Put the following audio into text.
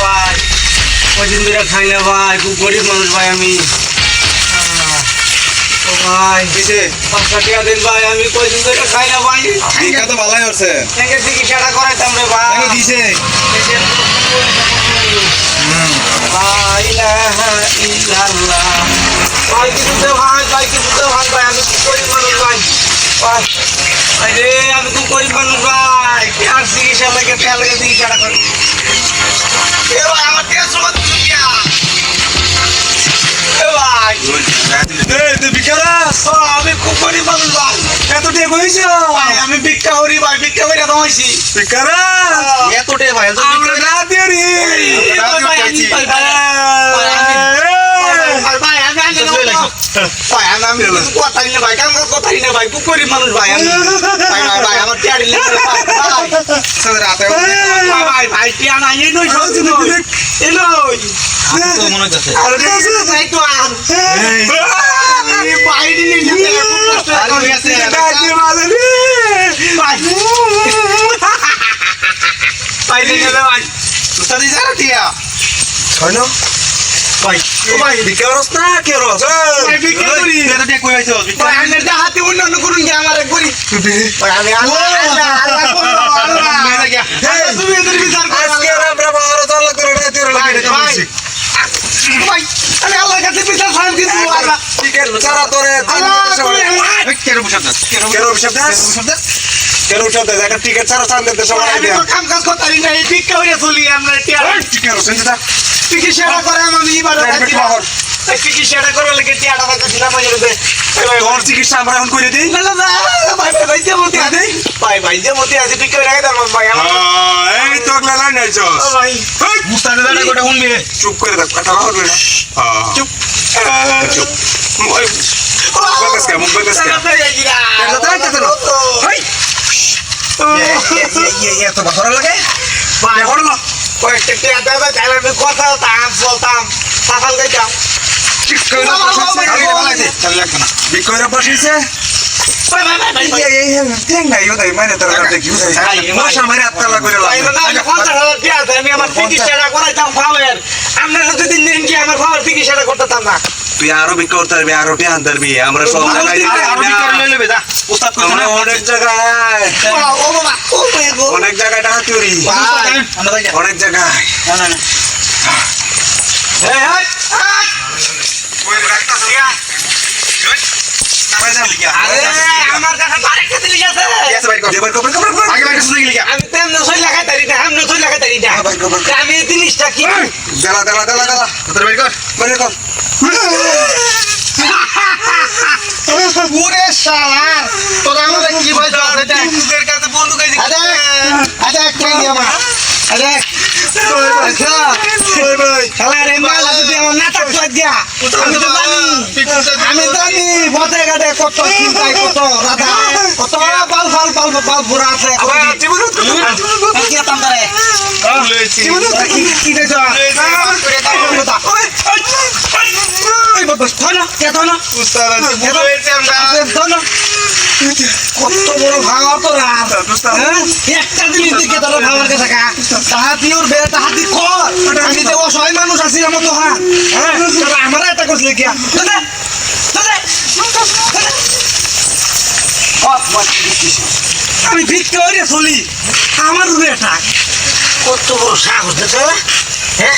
ভাই কদিন ধরে খাই না ভাই খুব গরিব মানুষ ভাই আমি ও ভাই কিসে 5 টাকা দিন ভাই আমি কদিন ধরে খাই না ভাই ঠিকা তো ভালোই হচ্ছে থেকে চিকিৎসাটা করাইতাম রে ভাই কেন দিছে ভাই ইলাহা ইল্লাল্লাহ ভাই কিছু দে ভাই কিছু দে ভাই আমি খুব গরিব মানুষ ভাই ভাই আরে আমি খুব গরিব মানুষ ভাই আর চিকিৎসা লাগে চিকিৎসাটা করি এ ভাই আমার টেস্ট মত শুকিয়া এ ভাই তুই বিকারা আমি খুব গরিব মানুষ ভাই এত টাকা কইছ ভাই আমি ভিক্ষা করি ভাই ভিক্ষা করে কামাইছি বিকারা এত টাকা ভাই আমরা রাত দিরি ভাই ভাই বিকারস না কে রস ভাই ভিক্ষা করি এত টাকা কইছ ভাই আমি হাতে অন্য করুন কি আমার করি ভাই আমি আল্লাহ তুমি এদের বিচার করো আজকে আমরা বারো চালা করে রাতে লাগে কামছি ভাই আমি আল্লাহর কাছে বিচার চাই কিন্তু আল্লাহ টিকেট ছাড়া তোরে কেন বুঝাতে কেরো শব্দ একটা টিকেট ছাড়া চান দিতে সবাই আমি তো কাম কাজ করতে পারি না এই ভিক্ষা করে চলি আমরা কেরো শুনছিস চিকিৎসাটা করে আমি ইবাদত চিকিৎসাটা করবে লাগে টিয়াটা পাইতেছিলাম ওই জন্য তোর চিকিৎসা আমরা এখন করে দিই না না না ভাই ভাই যে মতে আছে ভাই যে মতে আছে ভিক্ষা করে রাখে তার ভাই আমার এই তো গলা নাই চস ভাই মুস্তানে দাঁড়া গোটা শুনবি চুপ করে থাক কথা বলবে না চুপ চুপ মুখ বাগাস কে এত বছর লাগে ভাই হলো কয়েকটা টিয়া দেবে তাহলে আমি কথা বলতাম সাফাল গাইতাম বিকয়রা বসিছে তুই আরো বিক্রি করতে পারবি আরো টিহান পারবি আমরা সব অনেক জায়গায় অনেক জায়গায় টাকা চুরি অনেক জায়গায় আমার কাছে বারেকটা দিলি আছে আমি তেমন সই লাগাই তারি না আমি সই লাগাই তারি না আমি এই জিনিসটা কি দেলা দেলা দেলা দেলা তোর বের কর পুরে শালা তোরা আমাদের কি ভাই তোদের কাছে বন্দুক আছে আরে একটা নিয়ে আমার আরে শালা রে মালা যদি আমার নাটক করে দিয়া আমি জানি বটে গাটে কত চিন্তায় কত রাধা কত বাল ভরা আছে কি আতাম করে কি দেছ কত বড় ভাঙা তোরা একটা জিনিস দিকে তোরা ভাঙার কাছে তাহাতি ওর বে তাহাতি কর আমি যে অসহায় মানুষ আছি আমার তো হ্যাঁ আমার এটা করছিল কি আমি ভিক্ষা করে চলি আমার এটা কত বড় সাহস হ্যাঁ